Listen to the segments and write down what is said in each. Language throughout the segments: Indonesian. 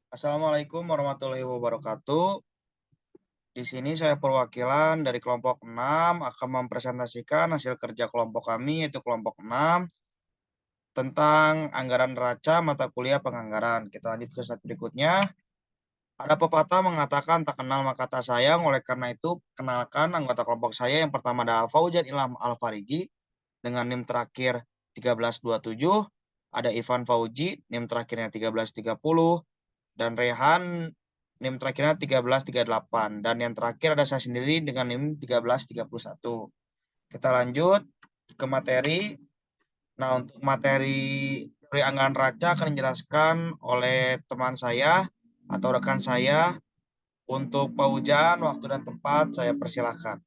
Assalamualaikum warahmatullahi wabarakatuh. Di sini saya perwakilan dari kelompok 6 akan mempresentasikan hasil kerja kelompok kami yaitu kelompok 6 tentang anggaran neraca mata kuliah penganggaran. Kita lanjut ke slide berikutnya. Ada pepatah mengatakan tak kenal maka tak sayang. Oleh karena itu, kenalkan anggota kelompok saya. Yang pertama ada Fauzan Ilham Al-Farigi dengan NIM terakhir 1327. Ada Ivan Fauji, NIM terakhirnya 1330. Dan Rehan NIM terakhirnya 1338. Dan yang terakhir ada saya sendiri dengan NIM 1331. Kita lanjut ke materi. Nah, untuk materi dari anggaran raca akan dijelaskan oleh teman saya atau rekan saya. Untuk Pak Ujan, waktu dan tempat saya persilahkan.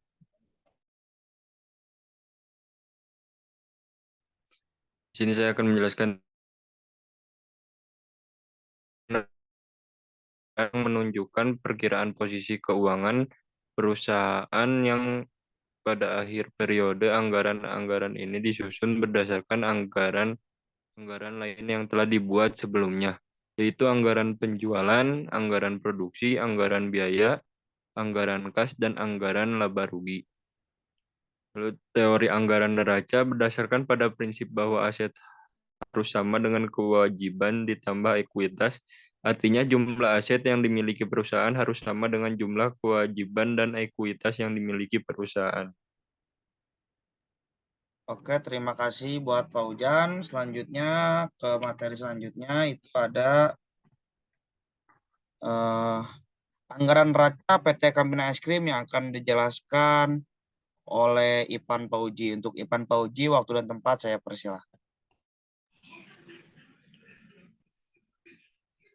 Di sini saya akan menjelaskan yang menunjukkan perkiraan posisi keuangan perusahaan yang pada akhir periode anggaran ini disusun berdasarkan anggaran lain yang telah dibuat sebelumnya, yaitu anggaran penjualan, anggaran produksi, anggaran biaya, anggaran kas, dan anggaran laba rugi. Lalu teori anggaran neraca berdasarkan pada prinsip bahwa aset harus sama dengan kewajiban ditambah ekuitas. Artinya jumlah aset yang dimiliki perusahaan harus sama dengan jumlah kewajiban dan ekuitas yang dimiliki perusahaan. Oke, terima kasih buat Pak Ujan. Selanjutnya ke materi selanjutnya itu ada eh, anggaran neraca PT Campina Es Krim yang akan dijelaskan oleh Ipan Pauji. Untuk Ipan Pauji, waktu dan tempat saya persilahkan.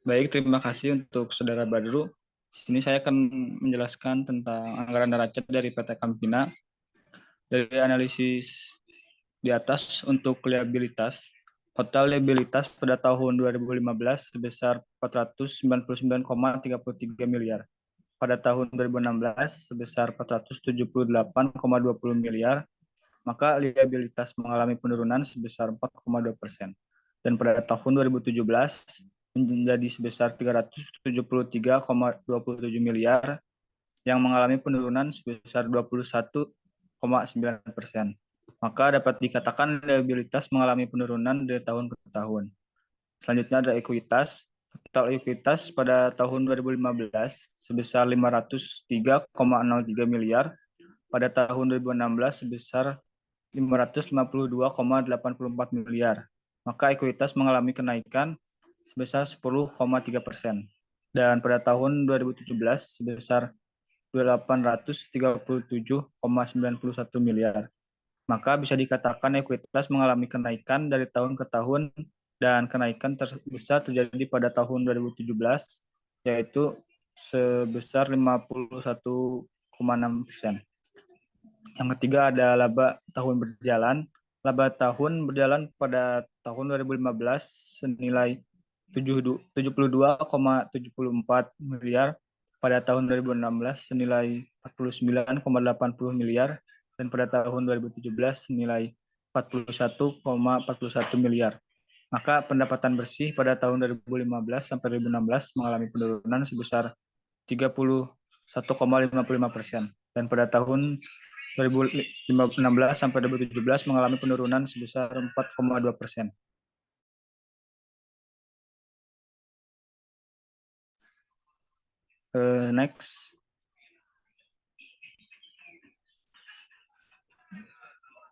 Baik, terima kasih untuk Saudara Badru. Di sini saya akan menjelaskan tentang anggaran neraca dari PT Campina. Dari analisis di atas untuk liabilitas, total liabilitas pada tahun 2015 sebesar 499,33 miliar. Pada tahun 2016 sebesar 478,20 miliar, maka liabilitas mengalami penurunan sebesar 4,2%. Dan pada tahun 2017 menjadi sebesar 373,27 miliar yang mengalami penurunan sebesar 21,9%. Maka dapat dikatakan liabilitas mengalami penurunan dari tahun ke tahun. Selanjutnya ada ekuitas. Total ekuitas pada tahun 2015 sebesar 503,03 miliar. Pada tahun 2016 sebesar 552,84 miliar. Maka ekuitas mengalami kenaikan sebesar 10,3%. Dan pada tahun 2017 sebesar 837,91 miliar. Maka bisa dikatakan ekuitas mengalami kenaikan dari tahun ke tahun dan kenaikan terbesar terjadi pada tahun 2017 yaitu sebesar 51,6%. Yang ketiga ada laba tahun berjalan. Laba tahun berjalan pada tahun 2015 senilai 72,74 miliar, pada tahun 2016 senilai 49,80 miliar, dan pada tahun 2017 senilai 41,41 miliar. Maka pendapatan bersih pada tahun 2015 sampai 2016 mengalami penurunan sebesar 31,55%. Dan pada tahun 2016 sampai 2017 mengalami penurunan sebesar 4,2%. Next.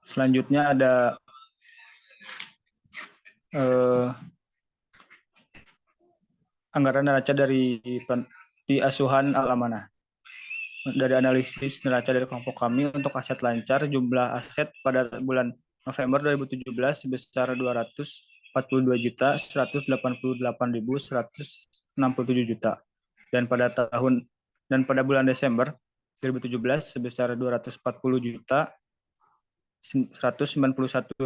Selanjutnya ada anggaran neraca dari asuhan Al-Amanah. Dari analisis neraca dari kelompok kami untuk aset lancar, jumlah aset pada bulan November 2017 sebesar 242.188.167 juta. Dan pada bulan Desember 2017 sebesar 240 juta 191.500.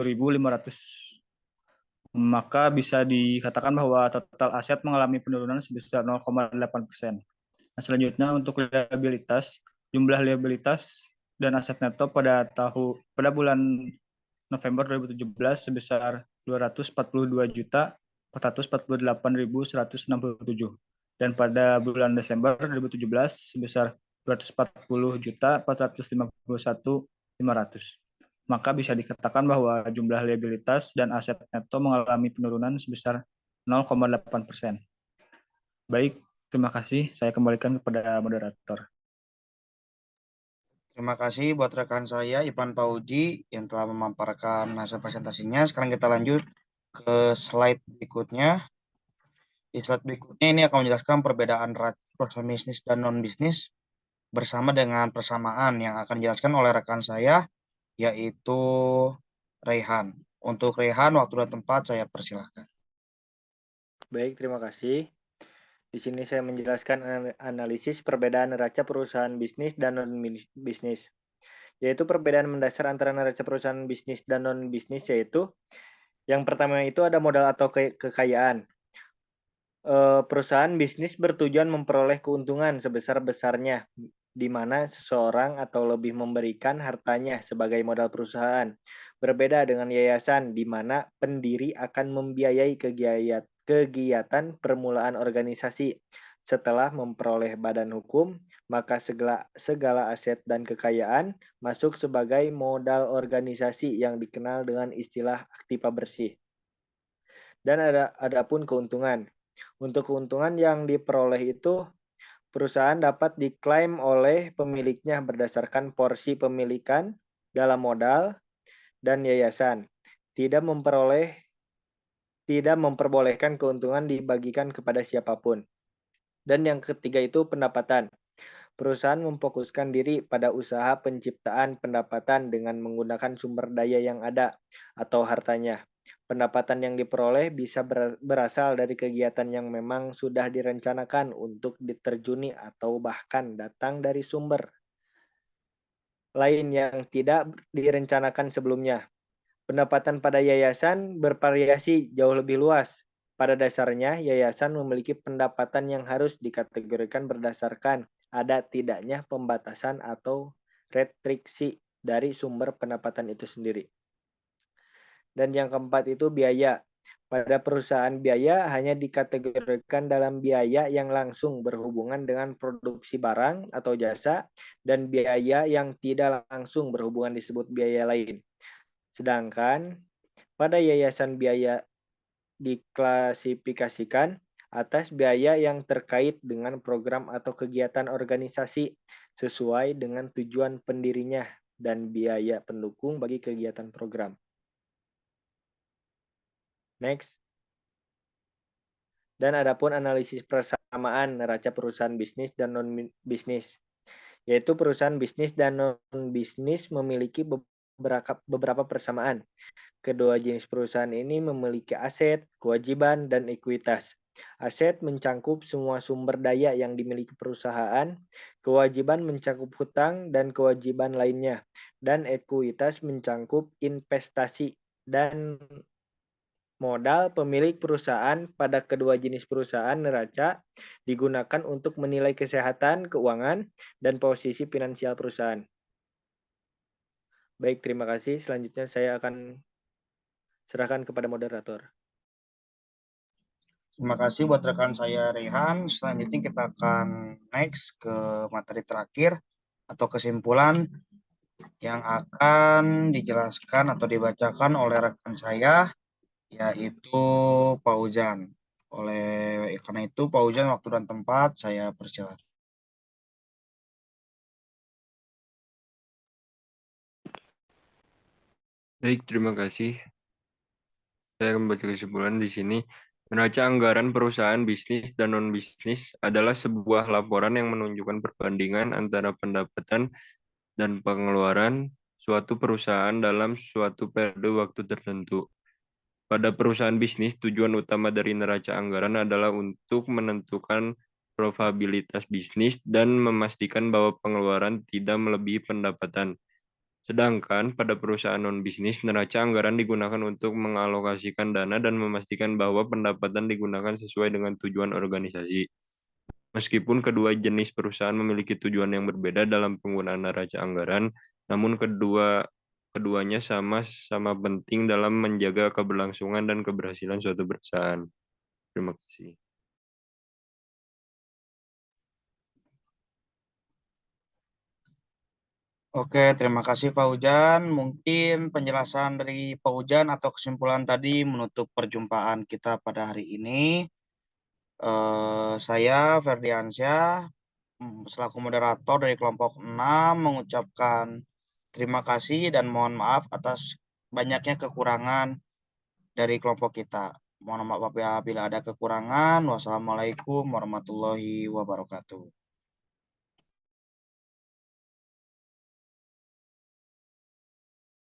Maka bisa dikatakan bahwa total aset mengalami penurunan sebesar 0,8%. Nah, selanjutnya untuk liabilitas, jumlah liabilitas dan aset neto pada bulan November 2017 sebesar 242.448.167. dan pada bulan Desember 2017 sebesar 240.451.500. Maka bisa dikatakan bahwa jumlah liabilitas dan aset neto mengalami penurunan sebesar 0,8%. Baik, terima kasih. Saya kembalikan kepada moderator. Terima kasih buat rekan saya Ivan Pauji yang telah memaparkan hasil presentasinya. Sekarang kita lanjut ke slide berikutnya. Di slide berikutnya ini akan menjelaskan perbedaan perusahaan bisnis dan non-bisnis bersama dengan persamaan yang akan dijelaskan oleh rekan saya, yaitu Rehan. Untuk Rehan, waktu dan tempat saya persilahkan. Baik, terima kasih. Di sini saya menjelaskan analisis perbedaan neraca perusahaan bisnis dan non-bisnis. Yaitu perbedaan mendasar antara neraca perusahaan bisnis dan non-bisnis, yaitu yang pertama itu ada modal atau kekayaan. Perusahaan bisnis bertujuan memperoleh keuntungan sebesar-besarnya, di mana seseorang atau lebih memberikan hartanya sebagai modal perusahaan. Berbeda dengan yayasan, di mana pendiri akan membiayai kegiatan permulaan organisasi. Setelah memperoleh badan hukum, maka segala aset dan kekayaan masuk sebagai modal organisasi yang dikenal dengan istilah aktiva bersih. Dan adapun keuntungan. Untuk keuntungan yang diperoleh itu, perusahaan dapat diklaim oleh pemiliknya berdasarkan porsi pemilikan dalam modal dan yayasan. Tidak memperbolehkan keuntungan dibagikan kepada siapapun. Dan yang ketiga itu pendapatan. Perusahaan memfokuskan diri pada usaha penciptaan pendapatan dengan menggunakan sumber daya yang ada atau hartanya. Pendapatan yang diperoleh bisa berasal dari kegiatan yang memang sudah direncanakan untuk diterjuni atau bahkan datang dari sumber lain yang tidak direncanakan sebelumnya. Pendapatan pada yayasan bervariasi jauh lebih luas. Pada dasarnya, yayasan memiliki pendapatan yang harus dikategorikan berdasarkan ada tidaknya pembatasan atau restriksi dari sumber pendapatan itu sendiri. Dan yang keempat itu biaya. Pada perusahaan biaya hanya dikategorikan dalam biaya yang langsung berhubungan dengan produksi barang atau jasa dan biaya yang tidak langsung berhubungan disebut biaya lain. Sedangkan pada yayasan biaya diklasifikasikan atas biaya yang terkait dengan program atau kegiatan organisasi sesuai dengan tujuan pendirinya dan biaya pendukung bagi kegiatan program. Next. Dan adapun analisis persamaan neraca perusahaan bisnis dan non-bisnis, yaitu perusahaan bisnis dan non-bisnis memiliki beberapa persamaan. Kedua jenis perusahaan ini memiliki aset, kewajiban, dan ekuitas. Aset mencakup semua sumber daya yang dimiliki perusahaan, kewajiban mencakup hutang dan kewajiban lainnya, dan ekuitas mencakup investasi dan modal pemilik perusahaan. Pada kedua jenis perusahaan neraca digunakan untuk menilai kesehatan keuangan dan posisi finansial perusahaan. Baik, terima kasih. Selanjutnya saya akan serahkan kepada moderator. Terima kasih buat rekan saya Rehan. Selanjutnya kita akan next ke materi terakhir atau kesimpulan yang akan dijelaskan atau dibacakan oleh rekan saya, yaitu Fauzan. Karena itu Fauzan, waktu dan tempat saya persilakan. Baik, terima kasih. Saya akan membaca kesimpulan di sini. Neraca anggaran perusahaan bisnis dan non-bisnis adalah sebuah laporan yang menunjukkan perbandingan antara pendapatan dan pengeluaran suatu perusahaan dalam suatu periode waktu tertentu. Pada perusahaan bisnis, tujuan utama dari neraca anggaran adalah untuk menentukan probabilitas bisnis dan memastikan bahwa pengeluaran tidak melebihi pendapatan. Sedangkan pada perusahaan non-bisnis, neraca anggaran digunakan untuk mengalokasikan dana dan memastikan bahwa pendapatan digunakan sesuai dengan tujuan organisasi. Meskipun kedua jenis perusahaan memiliki tujuan yang berbeda dalam penggunaan neraca anggaran, namun keduanya sama-sama penting dalam menjaga keberlangsungan dan keberhasilan suatu perusahaan. Terima kasih. Oke, terima kasih Pak Ujan. Mungkin penjelasan dari Pak Ujan atau kesimpulan tadi menutup perjumpaan kita pada hari ini. Saya Ferdiansyah, selaku moderator dari kelompok 6, mengucapkan terima kasih dan mohon maaf atas banyaknya kekurangan dari kelompok kita. Mohon maaf apabila ada kekurangan. Wassalamualaikum warahmatullahi wabarakatuh.